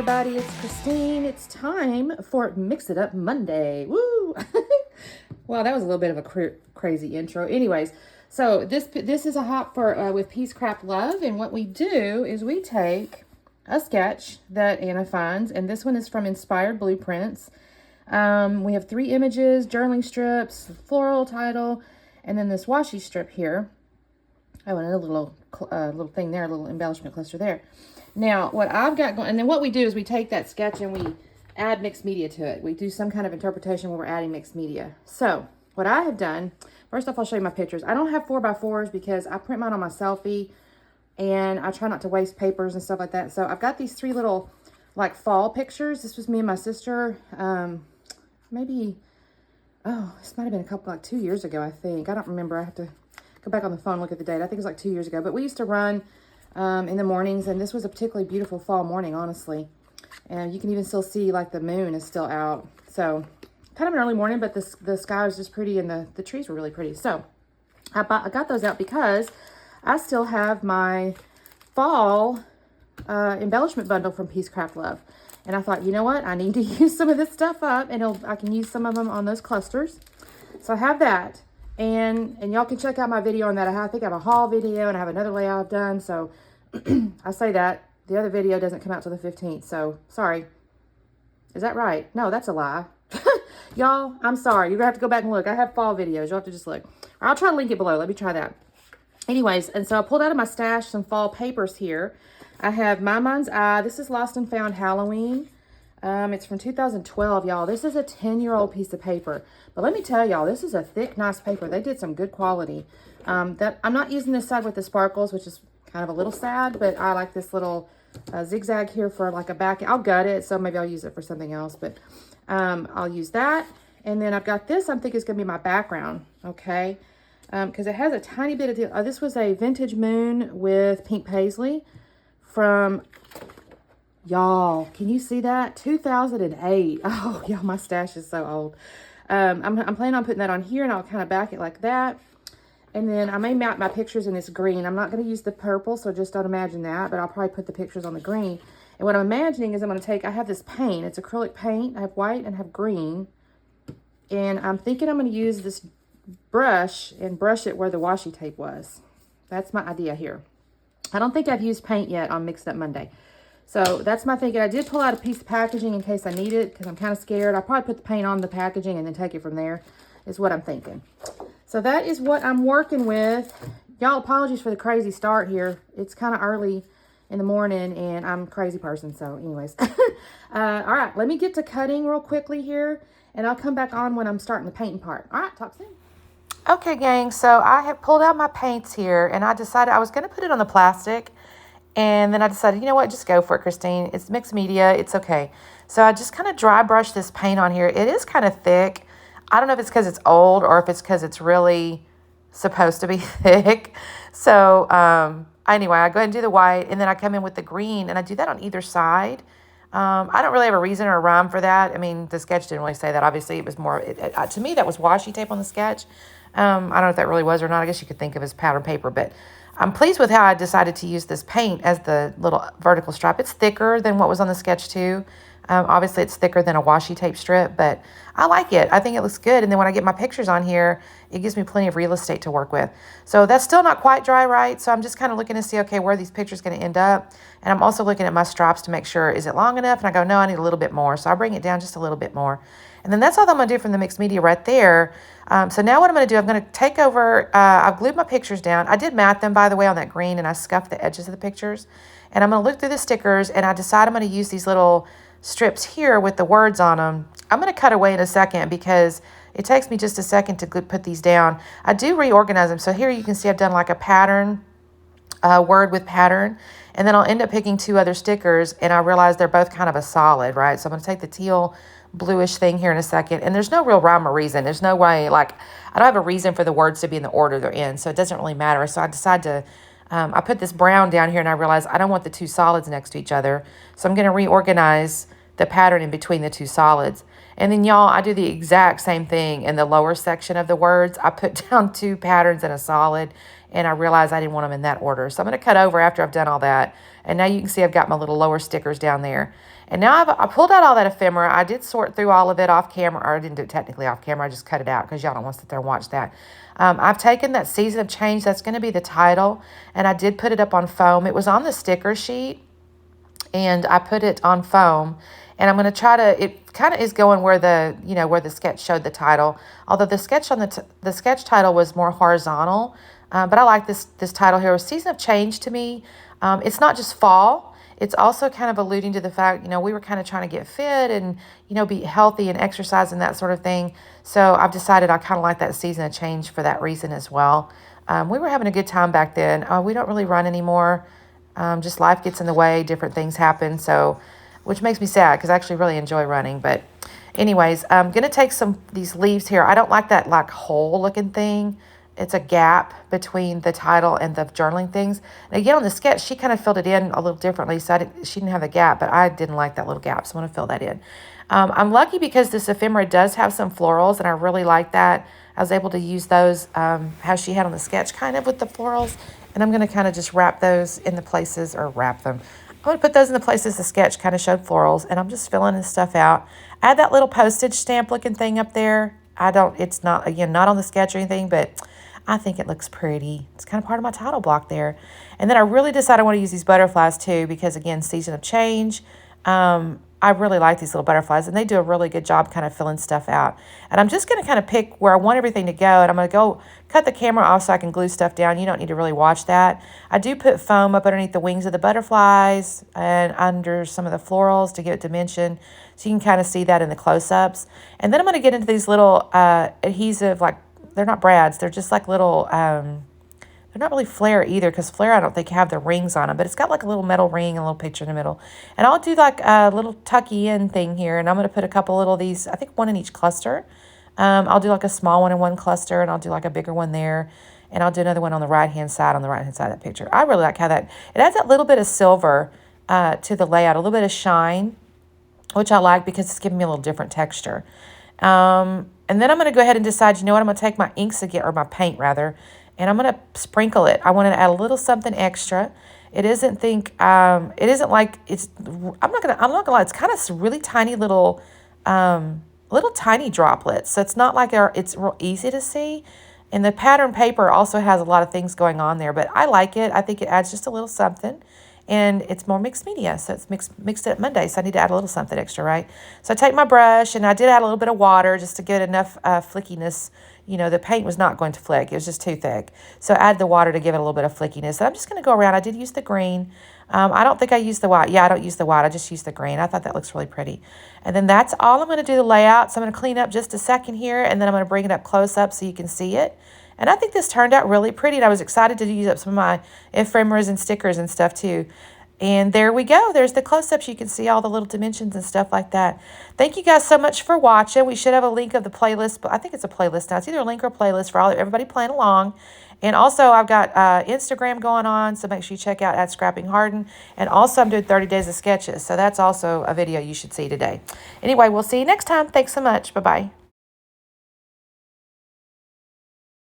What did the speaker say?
everybody, it's Christine. It's time for Mix It Up Monday. Woo! Well, that was a little bit of a crazy intro. Anyways, so this is a hop for with Peace Craft Love, and what we do is we take a sketch that Anna finds, and this one is from Inspired Blueprints. We have 3 images, journaling strips, floral title, and then this washi strip here. Oh, and a little thing there, a little embellishment cluster there. Now, what I've got going, and then what we do is we take that sketch and we add mixed media to it. We do some kind of interpretation where we're adding mixed media. So, what I have done, first off, I'll show you my pictures. I don't have 4x4s because I print mine on my selfie, and I try not to waste papers and stuff like that. So, I've got these 3 little, like, fall pictures. This was me and my sister, maybe, this might have been a couple, like 2 years ago, I think. I don't remember. I have to go back on the phone and look at the date. I think it was like 2 years ago. But we used to run in the mornings, and this was a particularly beautiful fall morning, honestly. And you can even still see, like, the moon is still out. So, kind of an early morning, but the sky was just pretty, and the trees were really pretty. So, I got those out because I still have my fall embellishment bundle from Peace Craft Love. And I thought, you know what? I need to use some of this stuff up, and I can use some of them on those clusters. So, I have that. And y'all can check out my video on that. I think I have a haul video, and I have another layout I've done. So, I say that. The other video doesn't come out till the 15th. So, sorry. Is that right? No, that's a lie. Y'all, I'm sorry. You're going to have to go back and look. I have fall videos. You'll have to just look. Or I'll try to link it below. Let me try that. Anyways, and so I pulled out of my stash some fall papers here. I have My Mind's Eye. This is Lost and Found Halloween. It's from 2012, y'all. This is a 10-year-old piece of paper. But let me tell y'all, this is a thick, nice paper. They did some good quality. I'm not using this side with the sparkles, which is kind of a little sad, but I like this little zigzag here for like a back. I'll gut it, so maybe I'll use it for something else, but I'll use that. And then I've got this, I think is going to be my background, okay? Because it has a tiny bit of deal. This was a vintage moon with pink paisley from, y'all, can you see that? 2008. Oh, y'all, my stash is so old. I'm planning on putting that on here, and I'll kind of back it like that. And then I may mount my pictures in this green. I'm not going to use the purple, so just don't imagine that. But I'll probably put the pictures on the green. And what I'm imagining is I'm going to take, I have this paint. It's acrylic paint. I have white and I have green. And I'm thinking I'm going to use this brush and brush it where the washi tape was. That's my idea here. I don't think I've used paint yet on Mixed Up Monday. So that's my thinking. I did pull out a piece of packaging in case I need it because I'm kind of scared. I'll probably put the paint on the packaging and then take it from there is what I'm thinking. So that is what I'm working with. Y'all, apologies for the crazy start here. It's kind of early in the morning, and I'm a crazy person. So anyways. All right, let me get to cutting real quickly here, and I'll come back on when I'm starting the painting part. All right, talk soon. Okay, gang. So I have pulled out my paints here, and I decided I was going to put it on the plastic. And then I decided, you know what, just go for it, Christine. It's mixed media. It's okay. So I just kind of dry brush this paint on here. It is kind of thick. I don't know if it's because it's old or if it's because it's really supposed to be thick. So anyway, I go ahead and do the white, and then I come in with the green, and I do that on either side. I don't really have a reason or a rhyme for that. I mean, the sketch didn't really say that. Obviously, it was more, to me, that was washi tape on the sketch. I don't know if that really was or not. I guess you could think of it as powder paper, but I'm pleased with how I decided to use this paint as the little vertical stripe. It's thicker than what was on the sketch too. Obviously, it's thicker than a washi tape strip, but I like it. I think it looks good. And then when I get my pictures on here, it gives me plenty of real estate to work with. So that's still not quite dry right. So I'm just kind of looking to see, okay, where are these pictures going to end up? And I'm also looking at my stripes to make sure, is it long enough? And I go, no, I need a little bit more. So I'll bring it down just a little bit more. And then that's all I'm going to do from the mixed media right there. So now what I'm going to do, I'm going to take over, I've glued my pictures down. I did mat them, by the way, on that green, and I scuffed the edges of the pictures. And I'm going to look through the stickers, and I decide I'm going to use these little strips here with the words on them. I'm going to cut away in a second because it takes me just a second to put these down. I do reorganize them. So here you can see I've done like a pattern, word with pattern. And then I'll end up picking 2 other stickers, and I realize they're both kind of a solid, right? So I'm going to take the teal bluish thing here in a second. And there's no real rhyme or reason. There's no way, like, I don't have a reason for the words to be in the order they're in. So it doesn't really matter. So I decide to, I put this brown down here, and I realize I don't want the 2 solids next to each other. So I'm going to reorganize the pattern in between the 2 solids. And then y'all, I do the exact same thing in the lower section of the words. I put down 2 patterns in a solid, and I realized I didn't want them in that order. So I'm going to cut over after I've done all that. And now you can see I've got my little lower stickers down there. And now I pulled out all that ephemera. I did sort through all of it off camera, or I didn't do it technically off camera. I just cut it out because y'all don't want to sit there and watch that. I've taken that Season of Change. That's going to be the title. And I did put it up on foam. It was on the sticker sheet, and I put it on foam. And I'm going to try to, it kind of is going where the, where the sketch showed the title. Although the sketch on the sketch title was more horizontal. But I like this title here. Season of Change to me. It's not just fall. It's also kind of alluding to the fact, we were kind of trying to get fit and, be healthy and exercise and that sort of thing. So I've decided I kind of like that Season of Change for that reason as well. We were having a good time back then. We don't really run anymore. Just life gets in the way. Different things happen. So, which makes me sad because I actually really enjoy running. But anyways, I'm going to take these leaves here. I don't like that hole looking thing. It's a gap between the title and the journaling things. And again, on the sketch, she kind of filled it in a little differently. So she didn't have the gap, but I didn't like that little gap. So I'm going to fill that in. I'm lucky because this ephemera does have some florals, and I really like that. I was able to use those how she had on the sketch kind of with the florals. And I'm going to kind of just wrap those in the places, or wrap them. I'm going to put those in the places the sketch kind of showed florals, and I'm just filling this stuff out. I had that little postage stamp looking thing up there. It's not, again, not on the sketch or anything, but I think it looks pretty. It's kind of part of my title block there. And then I really decided I want to use these butterflies too, because again, Season of Change. I really like these little butterflies, and they do a really good job kind of filling stuff out. And I'm just going to kind of pick where I want everything to go, and I'm going to go cut the camera off so I can glue stuff down. You don't need to really watch that. I do put foam up underneath the wings of the butterflies and under some of the florals to give it dimension, so you can kind of see that in the close-ups. And then I'm going to get into these little adhesive, they're not brads, they're just like little, they're not really flare either, because flare I don't think have the rings on them, but it's got like a little metal ring and a little picture in the middle. And I'll do like a little tucky in thing here, and I'm going to put a couple little of these, I think one in each cluster. I'll do like a small one in one cluster, and I'll do like a bigger one there. And I'll do another one on the right-hand side of that picture. I really like how it adds that little bit of silver to the layout, a little bit of shine, which I like because it's giving me a little different texture. And then I'm going to go ahead and decide, I'm going to take my inks again, or my paint rather, and I'm going to sprinkle it. I want to add a little something extra. It isn't like it's, I'm not going to lie, it's kind of really tiny little tiny droplets. So it's not like it's real easy to see. And the pattern paper also has a lot of things going on there, but I like it. I think it adds just a little something. And it's more mixed media, so it's mixed it up Monday, so I need to add a little something extra, right? So I take my brush, and I did add a little bit of water just to get enough flickiness. The paint was not going to flick. It was just too thick. So I add the water to give it a little bit of flickiness. And I'm just going to go around. I did use the green. I don't think I used the white. Yeah, I don't use the white. I just use the green. I thought that looks really pretty. And then that's all I'm going to do the layout. So I'm going to clean up just a second here, and then I'm going to bring it up close up so you can see it. And I think this turned out really pretty, and I was excited to use up some of my ephemeras and stickers and stuff too. And there we go. There's the close-ups. You can see all the little dimensions and stuff like that. Thank you guys so much for watching. We should have a link of the playlist, but I think it's a playlist now. It's either a link or a playlist for everybody playing along. And also, I've got Instagram going on, so make sure you check out @ScrappingHarden. And also, I'm doing 30 days of sketches, so that's also a video you should see today. Anyway, we'll see you next time. Thanks so much. Bye-bye.